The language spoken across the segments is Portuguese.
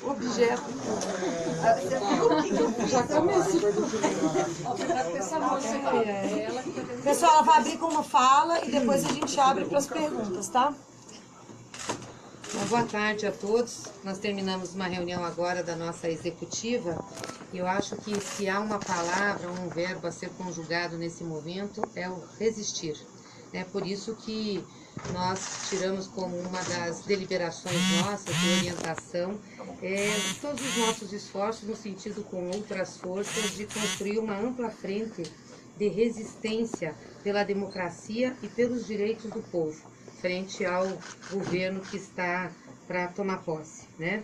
Objeto. Já comecei. Pessoal, ela vai abrir com uma fala e depois a gente abre para as perguntas, tá? Boa tarde a todos. Nós terminamos uma reunião agora da nossa executiva e eu acho que se há uma palavra, um verbo a ser conjugado nesse momento é o resistir. É por isso que nós tiramos como uma das deliberações nossas de orientação todos os nossos esforços no sentido com outras forças de construir uma ampla frente de resistência pela democracia e pelos direitos do povo frente ao governo que está para tomar posse, né?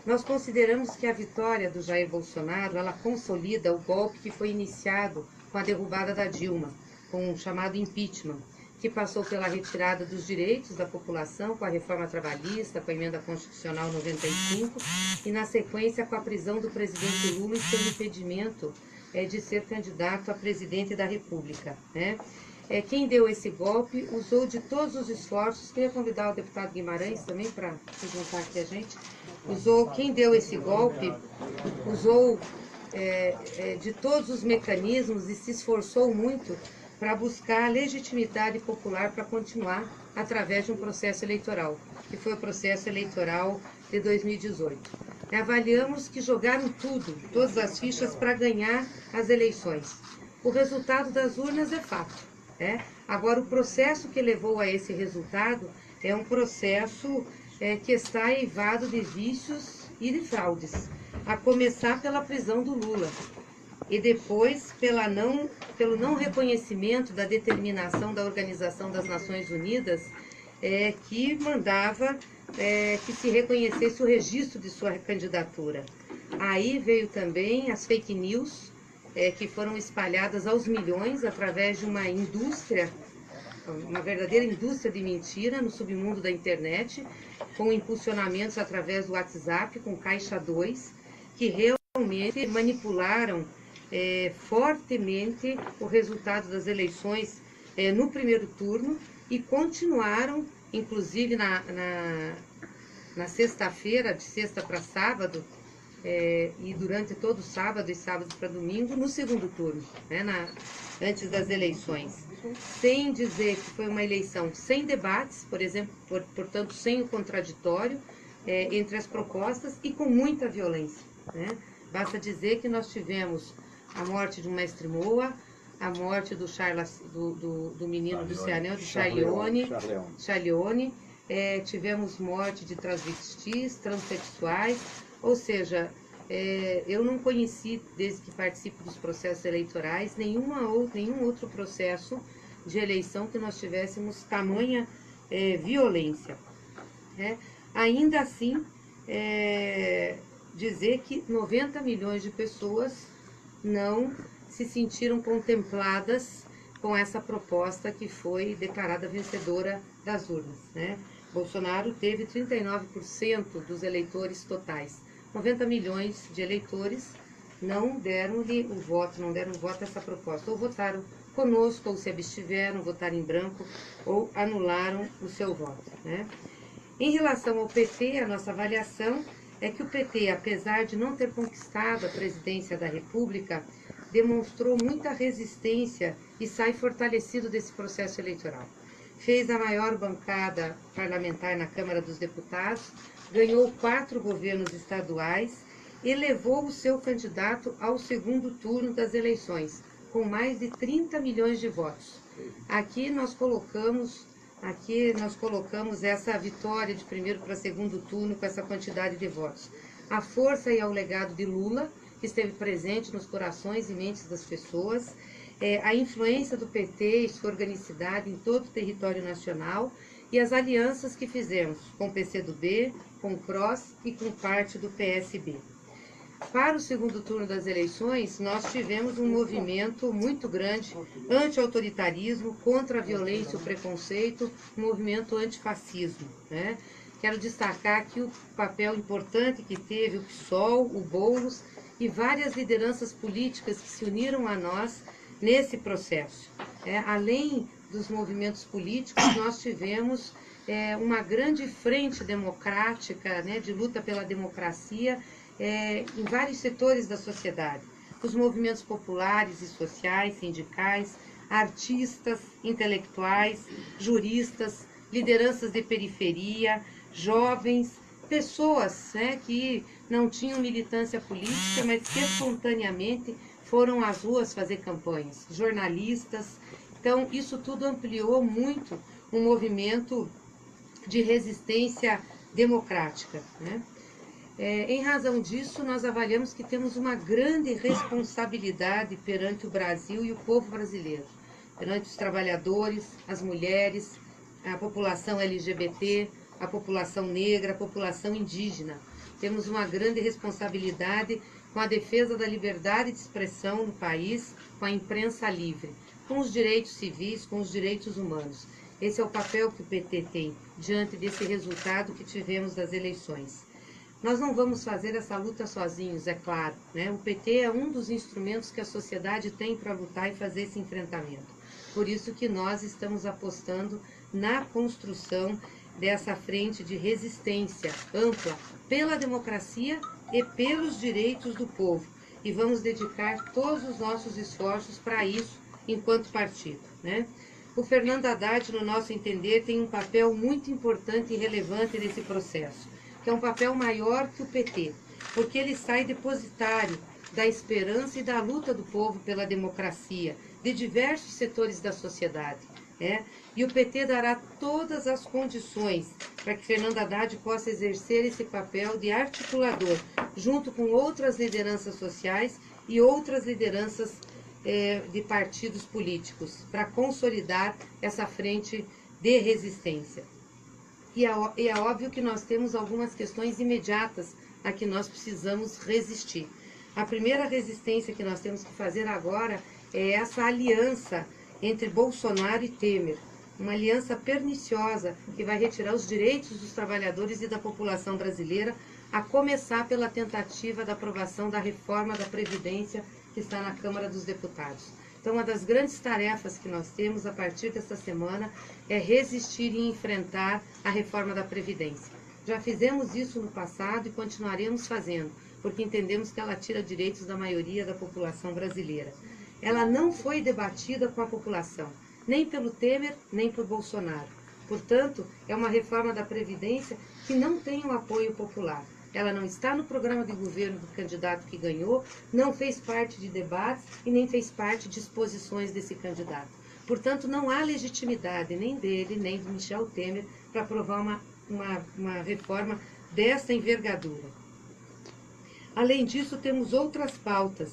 Nós consideramos que a vitória do Jair Bolsonaro, ela consolida o golpe que foi iniciado com a derrubada da Dilma, com o chamado impeachment, que passou pela retirada dos direitos da população com a reforma trabalhista, com a emenda constitucional 95 e na sequência com a prisão do presidente Lula e seu impedimento de ser candidato a presidente da República, né? Quem deu esse golpe usou de todos os esforços, queria convidar o deputado Guimarães também para se juntar aqui a gente, quem deu esse golpe usou de todos os mecanismos e se esforçou muito para buscar a legitimidade popular para continuar através de um processo eleitoral, que foi o processo eleitoral de 2018. Avaliamos que jogaram tudo, todas as fichas para ganhar as eleições. O resultado das urnas é fato. Agora, o processo que levou a esse resultado é um processo que está eivado de vícios e de fraudes, a começar pela prisão do Lula e depois pelo não reconhecimento da determinação da Organização das Nações Unidas, que mandava que se reconhecesse o registro de sua candidatura. Aí veio também as fake news, que foram espalhadas aos milhões através de uma indústria, uma verdadeira indústria de mentira no submundo da internet, com impulsionamentos através do WhatsApp, com Caixa 2, que realmente manipularam fortemente o resultado das eleições no primeiro turno e continuaram, inclusive na sexta-feira, de sexta para sábado, e durante todo sábado e sábado para domingo, no segundo turno, antes das eleições. Sem dizer que foi uma eleição sem debates, por exemplo, portanto, sem o contraditório entre as propostas e com muita violência, Basta dizer que nós tivemos a morte de um mestre Moa, a morte do menino do Cianel, de Charleone, tivemos morte de transvestis, transexuais, ou seja, eu não conheci, desde que participo dos processos eleitorais, nenhum outro processo de eleição que nós tivéssemos tamanha violência. Ainda assim, dizer que 90 milhões de pessoas não se sentiram contempladas com essa proposta que foi declarada vencedora das urnas, Bolsonaro teve 39% dos eleitores totais. 90 milhões de eleitores não deram-lhe o voto, não deram voto a essa proposta. Ou votaram conosco, ou se abstiveram, votaram em branco, ou anularam o seu voto, Em relação ao PT, a nossa avaliação é que o PT, apesar de não ter conquistado a presidência da República, demonstrou muita resistência e sai fortalecido desse processo eleitoral. Fez a maior bancada parlamentar na Câmara dos Deputados, ganhou 4 governos estaduais e levou o seu candidato ao segundo turno das eleições, com mais de 30 milhões de votos. Aqui nós colocamos essa vitória de primeiro para segundo turno com essa quantidade de votos. A força e ao legado de Lula, que esteve presente nos corações e mentes das pessoas, a influência do PT e sua organicidade em todo o território nacional e as alianças que fizemos com o PCdoB, com o PROS e com parte do PSB. Para o segundo turno das eleições, nós tivemos um movimento muito grande, anti-autoritarismo, contra a violência e o preconceito, um movimento antifascismo, Quero destacar aqui o papel importante que teve o PSOL, o Boulos e várias lideranças políticas que se uniram a nós nesse processo. Além dos movimentos políticos, nós tivemos uma grande frente democrática, né, de luta pela democracia em vários setores da sociedade. Os movimentos populares e sociais, sindicais, artistas, intelectuais, juristas, lideranças de periferia, jovens, pessoas, né, que não tinham militância política, mas que espontaneamente foram às ruas fazer campanhas, jornalistas. Então, isso tudo ampliou muito o movimento de resistência democrática, né? Em razão disso, nós avaliamos que temos uma grande responsabilidade perante o Brasil e o povo brasileiro, perante os trabalhadores, as mulheres, a população LGBT, a população negra, a população indígena. Temos uma grande responsabilidade com a defesa da liberdade de expressão no país, com a imprensa livre, com os direitos civis, com os direitos humanos. Esse é o papel que o PT tem diante desse resultado que tivemos das eleições. Nós não vamos fazer essa luta sozinhos, é claro, né? O PT é um dos instrumentos que a sociedade tem para lutar e fazer esse enfrentamento. Por isso que nós estamos apostando na construção dessa frente de resistência ampla pela democracia e pelos direitos do povo. E vamos dedicar todos os nossos esforços para isso enquanto partido, né? O Fernando Haddad, no nosso entender, tem um papel muito importante e relevante nesse processo, que é um papel maior que o PT, porque ele sai depositário da esperança e da luta do povo pela democracia, de diversos setores da sociedade. E o PT dará todas as condições para que Fernando Haddad possa exercer esse papel de articulador, junto com outras lideranças sociais e outras lideranças de partidos políticos, para consolidar essa frente de resistência. E é óbvio que nós temos algumas questões imediatas a que nós precisamos resistir. A primeira resistência que nós temos que fazer agora é essa aliança entre Bolsonaro e Temer, uma aliança perniciosa que vai retirar os direitos dos trabalhadores e da população brasileira, a começar pela tentativa da aprovação da reforma da Previdência que está na Câmara dos Deputados. Então, uma das grandes tarefas que nós temos a partir desta semana é resistir e enfrentar a reforma da Previdência. Já fizemos isso no passado e continuaremos fazendo, porque entendemos que ela tira direitos da maioria da população brasileira. Ela não foi debatida com a população, nem pelo Temer, nem por Bolsonaro. Portanto, é uma reforma da Previdência que não tem um apoio popular. Ela não está no programa de governo do candidato que ganhou, não fez parte de debates e nem fez parte de exposições desse candidato. Portanto, não há legitimidade nem dele, nem do Michel Temer para aprovar uma reforma dessa envergadura. Além disso, temos outras pautas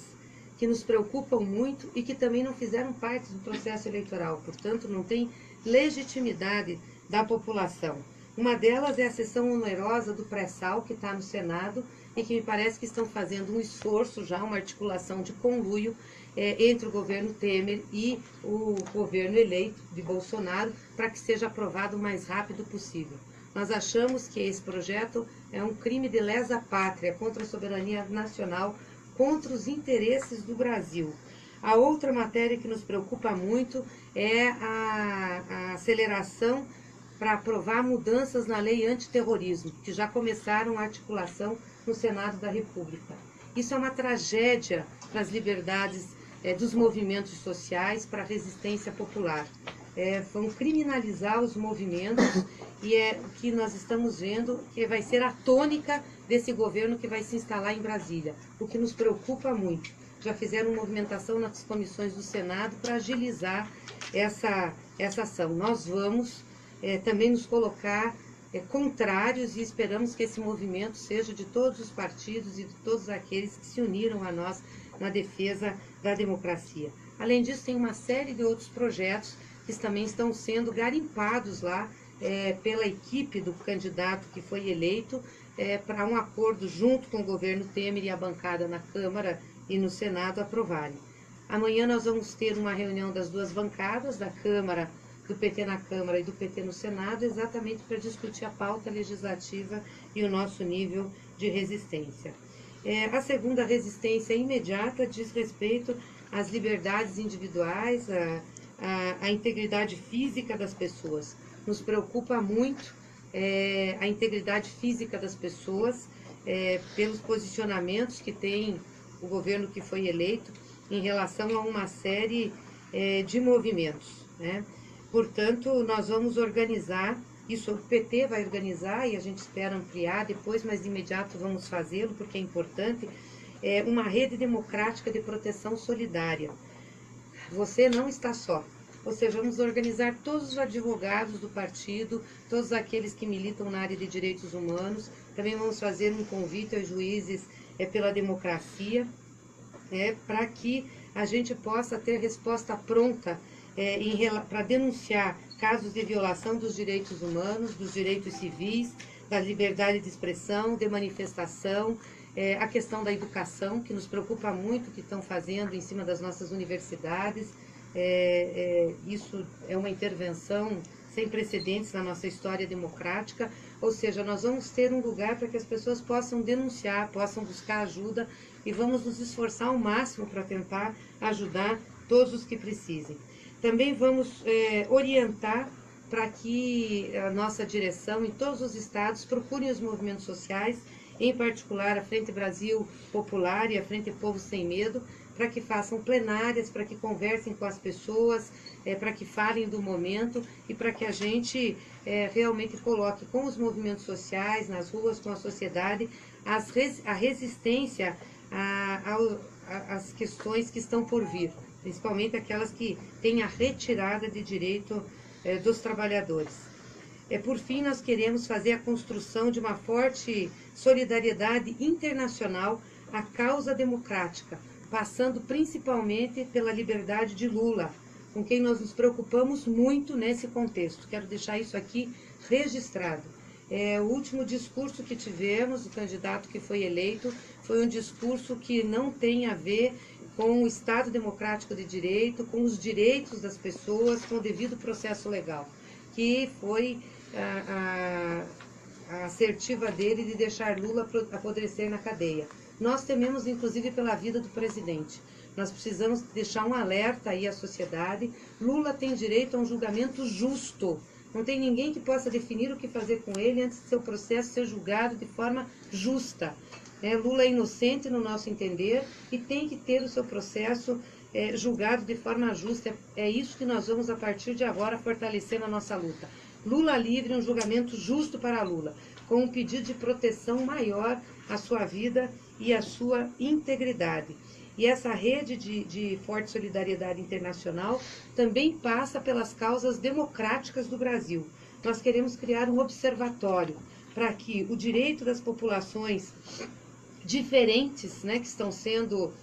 que nos preocupam muito e que também não fizeram parte do processo eleitoral, portanto, não tem legitimidade da população. Uma delas é a sessão onerosa do pré-sal, que está no Senado, e que me parece que estão fazendo um esforço já, uma articulação de conluio entre o governo Temer e o governo eleito de Bolsonaro, para que seja aprovado o mais rápido possível. Nós achamos que esse projeto é um crime de lesa pátria contra a soberania nacional, contra os interesses do Brasil. A outra matéria que nos preocupa muito é a aceleração para aprovar mudanças na lei antiterrorismo, que já começaram a articulação no Senado da República. Isso é uma tragédia para as liberdades dos movimentos sociais, para a resistência popular. Vão criminalizar os movimentos e é o que nós estamos vendo que vai ser a tônica desse governo que vai se instalar em Brasília, o que nos preocupa muito. Já fizeram movimentação nas comissões do Senado para agilizar essa ação. Nós vamos também nos colocar contrários e esperamos que esse movimento seja de todos os partidos e de todos aqueles que se uniram a nós na defesa da democracia. Além disso, tem uma série de outros projetos que também estão sendo garimpados lá pela equipe do candidato que foi eleito para um acordo junto com o governo Temer e a bancada na Câmara e no Senado aprovarem. Amanhã nós vamos ter uma reunião das duas bancadas da Câmara, do PT na Câmara e do PT no Senado, exatamente para discutir a pauta legislativa e o nosso nível de resistência. A segunda resistência imediata diz respeito às liberdades individuais, à integridade física das pessoas. nos preocupa muito a integridade física das pessoas, pelos posicionamentos que tem o governo que foi eleito em relação a uma série de movimentos, né? Portanto, nós vamos organizar, isso o PT vai organizar e a gente espera ampliar depois, mas de imediato vamos fazê-lo porque é importante, uma rede democrática de proteção solidária. Você não está só. Ou seja, vamos organizar todos os advogados do partido, todos aqueles que militam na área de direitos humanos. Também vamos fazer um convite aos juízes pela democracia, para que a gente possa ter resposta pronta para denunciar casos de violação dos direitos humanos, dos direitos civis, da liberdade de expressão, de manifestação, a questão da educação, que nos preocupa muito, que estão fazendo em cima das nossas universidades. Isso é uma intervenção sem precedentes na nossa história democrática, ou seja, nós vamos ter um lugar para que as pessoas possam denunciar, possam buscar ajuda e vamos nos esforçar ao máximo para tentar ajudar todos os que precisem. Também vamos orientar para que a nossa direção em todos os estados procurem os movimentos sociais, em particular a Frente Brasil Popular e a Frente Povo Sem Medo, para que façam plenárias, para que conversem com as pessoas, para que falem do momento e para que a gente realmente coloque com os movimentos sociais, nas ruas, com a sociedade, a resistência às questões que estão por vir, principalmente aquelas que têm a retirada de direito dos trabalhadores. Por fim, nós queremos fazer a construção de uma forte solidariedade internacional à causa democrática, passando principalmente pela liberdade de Lula, com quem nós nos preocupamos muito nesse contexto. Quero deixar isso aqui registrado. O último discurso que tivemos, o candidato que foi eleito, foi um discurso que não tem a ver com o Estado Democrático de Direito, com os direitos das pessoas, com o devido processo legal, que foi a assertiva dele de deixar Lula apodrecer na cadeia. Nós tememos, inclusive, pela vida do presidente. Nós precisamos deixar um alerta aí à sociedade. Lula tem direito a um julgamento justo. Não tem ninguém que possa definir o que fazer com ele antes de seu processo ser julgado de forma justa. Lula é inocente no nosso entender e tem que ter o seu processo julgado de forma justa. É isso que nós vamos, a partir de agora, fortalecer na nossa luta. Lula livre, um julgamento justo para Lula, com um pedido de proteção maior à sua vida e à sua integridade. E essa rede de forte solidariedade internacional também passa pelas causas democráticas do Brasil. Nós queremos criar um observatório para que o direito das populações diferentes, que estão sendo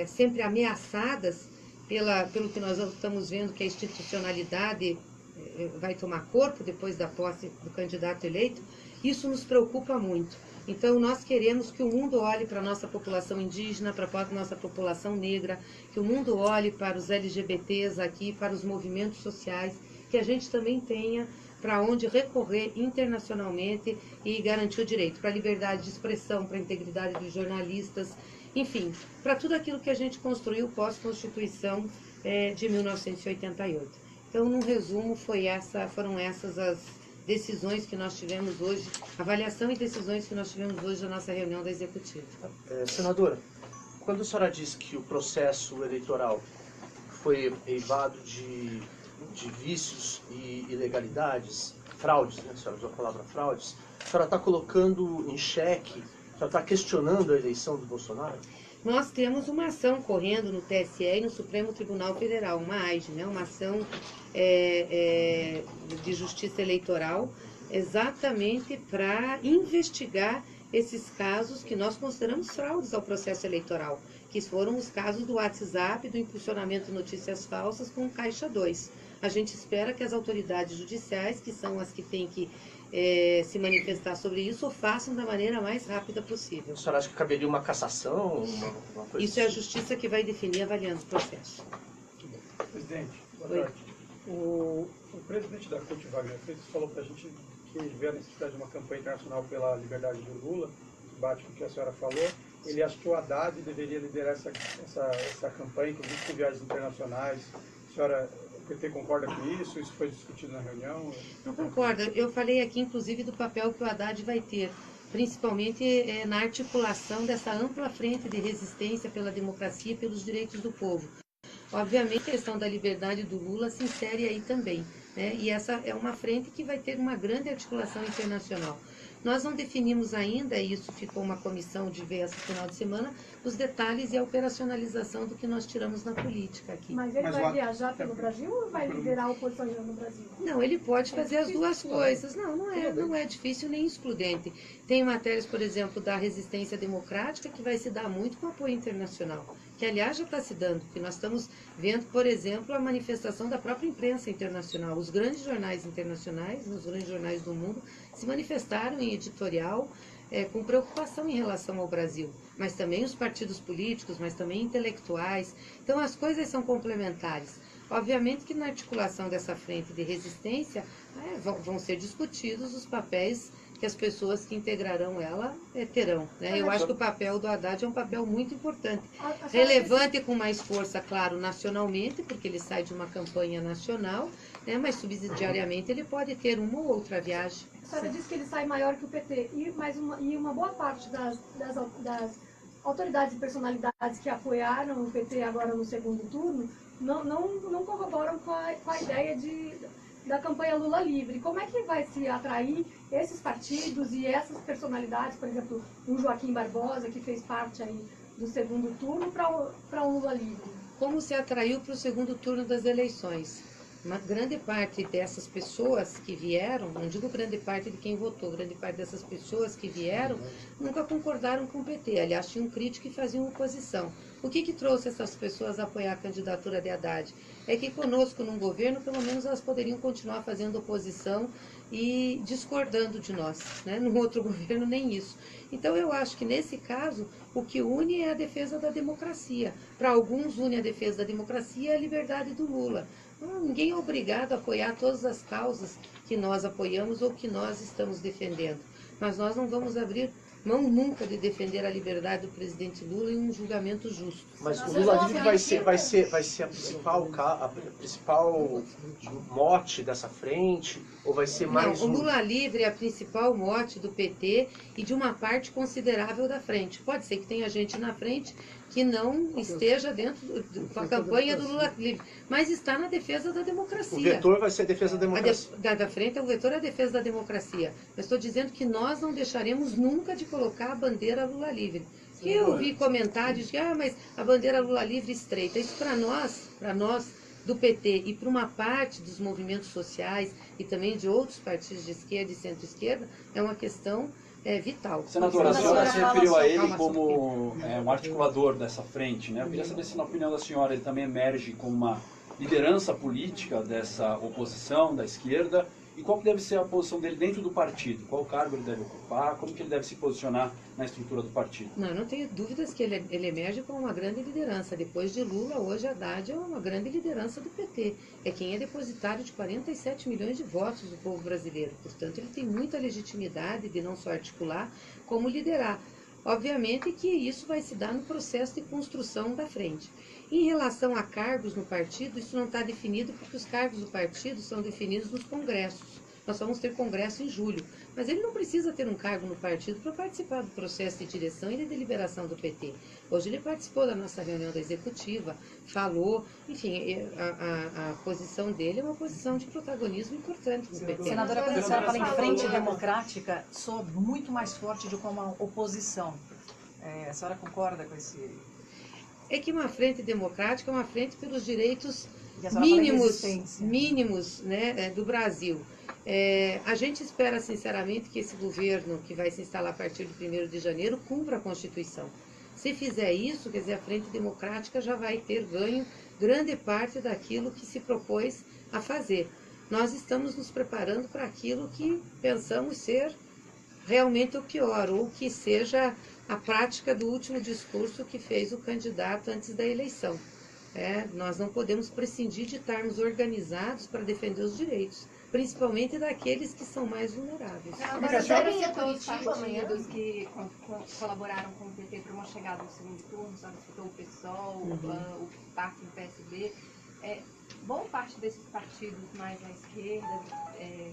sempre ameaçadas pelo que nós estamos vendo que a institucionalidade vai tomar corpo depois da posse do candidato eleito, isso nos preocupa muito. Então, nós queremos que o mundo olhe para a nossa população indígena, para a nossa população negra, que o mundo olhe para os LGBTs aqui, para os movimentos sociais, que a gente também tenha para onde recorrer internacionalmente e garantir o direito para a liberdade de expressão, para a integridade dos jornalistas, enfim, para tudo aquilo que a gente construiu pós-Constituição de 1988. Então, num resumo, foram essas as decisões que nós tivemos hoje, avaliação e decisões que nós tivemos hoje na nossa reunião da Executiva. Senadora, quando a senhora diz que o processo eleitoral foi eivado de vícios e ilegalidades, fraudes, a senhora usou a palavra fraudes, a senhora está colocando em xeque, a senhora está questionando a eleição do Bolsonaro? Nós temos uma ação correndo no TSE e no Supremo Tribunal Federal, uma AIGE, uma ação de justiça eleitoral, exatamente para investigar esses casos que nós consideramos fraudes ao processo eleitoral, que foram os casos do WhatsApp, do impulsionamento de notícias falsas com o Caixa 2. A gente espera que as autoridades judiciais, que são as que têm que se manifestar sobre isso, o façam da maneira mais rápida possível. A senhora acha que caberia uma cassação? Uma coisa isso é a justiça que vai definir, avaliando o processo. Presidente, boa tarde. O presidente da CUT, Wagner Freitas, falou para a gente que vê a necessidade de uma campanha internacional pela liberdade do Lula, que bate com o que a senhora falou. Ele acha que o Haddad deveria liderar essa campanha, inclusive com viagens internacionais. A senhora PT concorda com isso? Isso foi discutido na reunião? Não concordo. Eu falei aqui, inclusive, do papel que o Haddad vai ter, principalmente na articulação dessa ampla frente de resistência pela democracia e pelos direitos do povo. Obviamente, a questão da liberdade do Lula se insere aí também, né? E essa é uma frente que vai ter uma grande articulação internacional. Nós não definimos ainda, e isso ficou uma comissão de ver esse final de semana, os detalhes e a operacionalização do que nós tiramos na política aqui. Mas ele vai viajar pelo Brasil ou vai liderar a oposição no Brasil? Não, ele pode fazer as duas coisas. Não é difícil nem excludente. Tem matérias, por exemplo, da resistência democrática que vai se dar muito com apoio internacional, que aliás já está se dando, porque nós estamos vendo, por exemplo, a manifestação da própria imprensa internacional. Os grandes jornais internacionais, os grandes jornais do mundo, se manifestaram em editorial com preocupação em relação ao Brasil, mas também os partidos políticos, mas também intelectuais. Então as coisas são complementares. Obviamente que na articulação dessa frente de resistência vão ser discutidos os papéis que as pessoas que integrarão ela terão, né? Eu acho que o papel do Haddad é um papel muito importante, relevante com mais força, claro, nacionalmente, porque ele sai de uma campanha nacional, né? Mas subsidiariamente ele pode ter uma ou outra viagem. A senhora disse que ele sai maior que o PT, e uma boa parte das autoridades e personalidades que apoiaram o PT agora no segundo turno não corroboram com a ideia da campanha Lula livre. Como é que vai se atrair esses partidos e essas personalidades, por exemplo, o Joaquim Barbosa, que fez parte aí do segundo turno, para um Lula livre? Como se atraiu para o segundo turno das eleições? Uma grande parte dessas pessoas que vieram, não digo grande parte de quem votou, grande parte dessas pessoas que vieram nunca concordaram com o PT. Aliás, tinham críticos que faziam oposição. O que trouxe essas pessoas a apoiar a candidatura de Haddad? É que conosco num governo, pelo menos elas poderiam continuar fazendo oposição e discordando de nós, né? No outro governo, nem isso. Então, eu acho que nesse caso, o que une é a defesa da democracia. Para alguns, une a defesa da democracia e a liberdade do Lula. Ninguém é obrigado a apoiar todas as causas que nós apoiamos ou que nós estamos defendendo. Mas nós não vamos abrir mão nunca de defender a liberdade do presidente Lula em um julgamento justo. Mas o Lula livre vai ser a principal mote dessa frente, ou vai ser mais Não, o Lula livre é a principal mote do PT e de uma parte considerável da frente. Pode ser que tenha gente na frente que não esteja dentro da campanha do Lula livre, mas está na defesa da democracia. O vetor vai ser a defesa da democracia. Da frente, o vetor é a defesa da democracia. Mas estou dizendo que nós não deixaremos nunca de colocar a bandeira Lula livre. Que eu vi comentários de, mas a bandeira Lula livre estreita. Isso para nós do PT e para uma parte dos movimentos sociais e também de outros partidos de esquerda e centro-esquerda, é uma questão vital. Senadora, a senhora se referiu a ele como um articulador dessa frente, né? Eu queria saber se, na opinião da senhora, ele também emerge como uma liderança política dessa oposição, da esquerda, e qual que deve ser a posição dele dentro do partido? Qual cargo ele deve ocupar? Como que ele deve se posicionar na estrutura do partido? Não, eu não tenho dúvidas que ele emerge como uma grande liderança. Depois de Lula, hoje Haddad é uma grande liderança do PT. É quem é depositário de 47 milhões de votos do povo brasileiro. Portanto, ele tem muita legitimidade de não só articular, como liderar. Obviamente que isso vai se dar no processo de construção da frente. Em relação a cargos no partido, isso não está definido porque os cargos do partido são definidos nos congressos. Nós vamos ter congresso em julho, mas ele não precisa ter um cargo no partido para participar do processo de direção e de deliberação do PT. Hoje ele participou da nossa reunião da executiva, falou, enfim, a posição dele é uma posição de protagonismo importante no PT. Senadora, quando a senhora fala em frente democrática, soa muito mais forte do que uma oposição. A senhora concorda com esse... É que uma frente democrática é uma frente pelos direitos mínimos, né, do Brasil. A gente espera, sinceramente, que esse governo, que vai se instalar a partir de 1º de janeiro, cumpra a Constituição. Se fizer isso, quer dizer, a Frente Democrática já vai ter ganho grande parte daquilo que se propôs a fazer. Nós estamos nos preparando para aquilo que pensamos ser realmente o pior, ou que seja a prática do último discurso que fez o candidato antes da eleição. Nós não podemos prescindir de estarmos organizados para defender os direitos, principalmente daqueles que são mais vulneráveis. Mas devem citar os partidos que colaboraram com o PT para uma chegada no segundo turno, sabe? Citou o PSOL, o PAC do PSD. boa parte desses partidos mais à esquerda,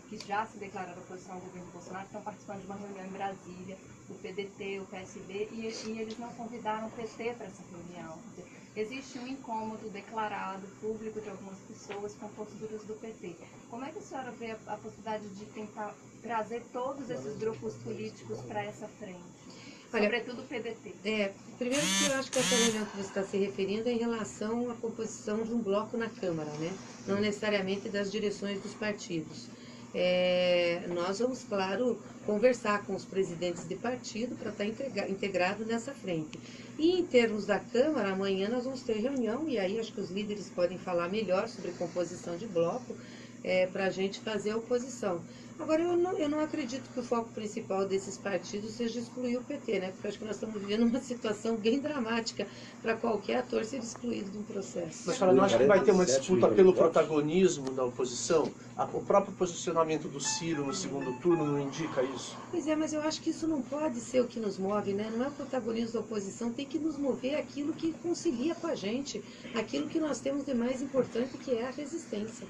que já se declararam oposição ao governo Bolsonaro, estão participando de uma reunião em Brasília, o PDT, o PSB, e eles não convidaram o PT para essa reunião. Quer dizer, existe um incômodo declarado, público, de algumas pessoas com posturas do PT. Como é que a senhora vê a possibilidade de tentar trazer todos esses grupos políticos para essa frente? Olha, Sobretudo o PDT. Primeiro que eu acho que essa reunião que você está se referindo é em relação à composição de um bloco na Câmara, né? Não necessariamente das direções dos partidos. Nós vamos, claro, conversar com os presidentes de partido para estar integrado nessa frente. E em termos da Câmara, amanhã nós vamos ter reunião, e aí acho que os líderes podem falar melhor sobre composição de bloco, para a gente fazer a oposição. Agora, eu não acredito que o foco principal desses partidos seja excluir o PT, né? Porque eu acho que nós estamos vivendo uma situação bem dramática para qualquer ator ser excluído de um processo. Mas a senhora não acha que vai ter uma disputa pelo protagonismo da oposição? O próprio posicionamento do Ciro no segundo turno não indica isso? Pois é, mas eu acho que isso não pode ser o que nos move, né? Não é o protagonismo da oposição, tem que nos mover aquilo que concilia com a gente, aquilo que nós temos de mais importante, que é a resistência.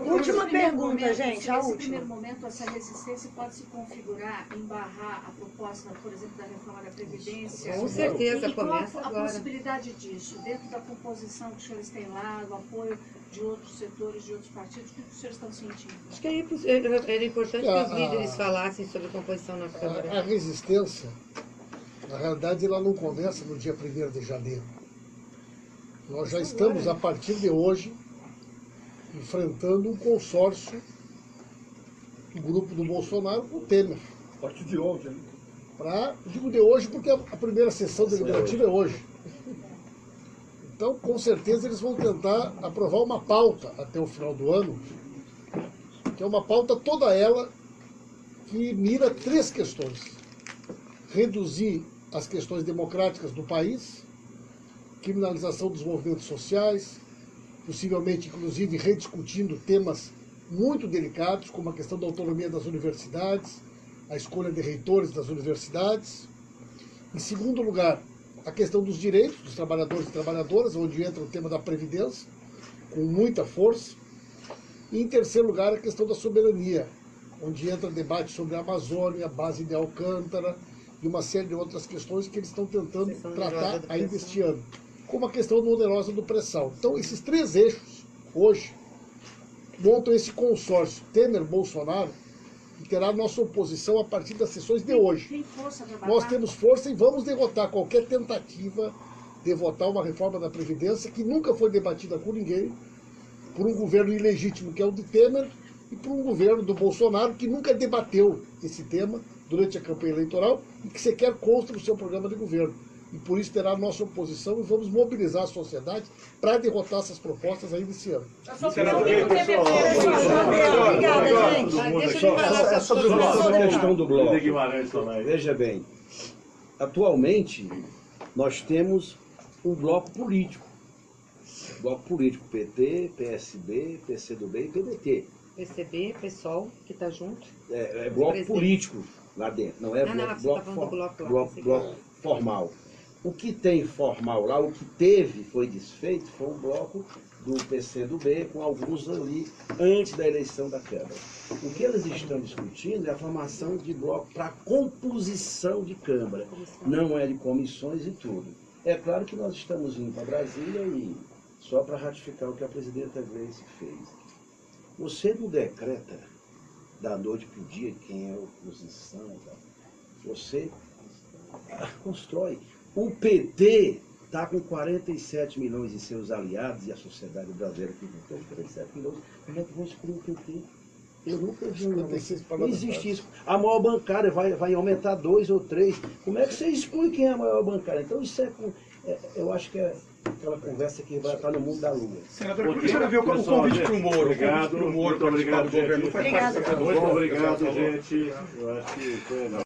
Última pergunta, gente, a Nesse última. primeiro momento, essa resistência pode se configurar em barrar a proposta, por exemplo, da reforma da Previdência? Com certeza, E qual começa a agora. possibilidade disso? Dentro da composição que os senhores têm lá, do apoio de outros setores, de outros partidos, o que os senhores estão sentindo? Acho que era importante que os líderes falassem sobre composição na Câmara. A resistência, na realidade, ela não começa no dia 1º de janeiro. Nós já estamos, a partir de hoje, enfrentando um consórcio do grupo do Bolsonaro com o Temer. A partir de ontem, né? Digo de hoje porque a primeira sessão deliberativa é hoje. Então, com certeza, eles vão tentar aprovar uma pauta até o final do ano, que é uma pauta toda ela que mira 3 questões. Reduzir as questões democráticas do país, criminalização dos movimentos sociais, possivelmente, inclusive, rediscutindo temas muito delicados, como a questão da autonomia das universidades, a escolha de reitores das universidades. Em segundo lugar, a questão dos direitos dos trabalhadores e trabalhadoras, onde entra o tema da Previdência, com muita força. E, em terceiro lugar, a questão da soberania, onde entra debate sobre a Amazônia, a base de Alcântara e uma série de outras questões que eles estão tentando tratar ainda este ano, como a questão do onerosa do pré-sal. Então, esses 3 eixos, hoje, montam esse consórcio Temer-Bolsonaro, que terá nossa oposição a partir das sessões de hoje. Tem força para Nós temos força e vamos derrotar qualquer tentativa de votar uma reforma da Previdência que nunca foi debatida por ninguém, por um governo ilegítimo que é o de Temer e por um governo do Bolsonaro que nunca debateu esse tema durante a campanha eleitoral e que sequer consta no seu programa de governo. E por isso terá nossa oposição e vamos mobilizar a sociedade para derrotar essas propostas ainda esse ano. Obrigada, gente. Sobre a questão do bloco. Veja bem, atualmente nós temos um bloco político. Bloco político PT, PSB, PCdoB e PDT. PCB, PSOL, que está junto. É bloco político lá dentro, não é bloco formal. O que tem formal lá, o que teve, foi desfeito, foi um bloco do PCdoB com alguns ali antes da eleição da Câmara. O que eles estão discutindo é a formação de bloco para composição de Câmara, não é de comissões e tudo. É claro que nós estamos indo para Brasília e só para ratificar o que a presidenta Gleice fez. Você não decreta da noite para o dia quem é a oposição, você constrói. O PT está com 47 milhões de seus aliados e a sociedade brasileira que votou 47 milhões. Como é que vão excluir o PT? Eu nunca vi não existe isso. A maior bancária vai aumentar 2 ou 3. Como é que você exclui quem é a maior bancária? Então isso eu acho que é aquela conversa que vai estar no mundo da lua. Senador, por que você viu o convite para o Moro? Obrigado, muito obrigado, gente. Obrigado, Obrigado, gente. Eu acho que foi legal.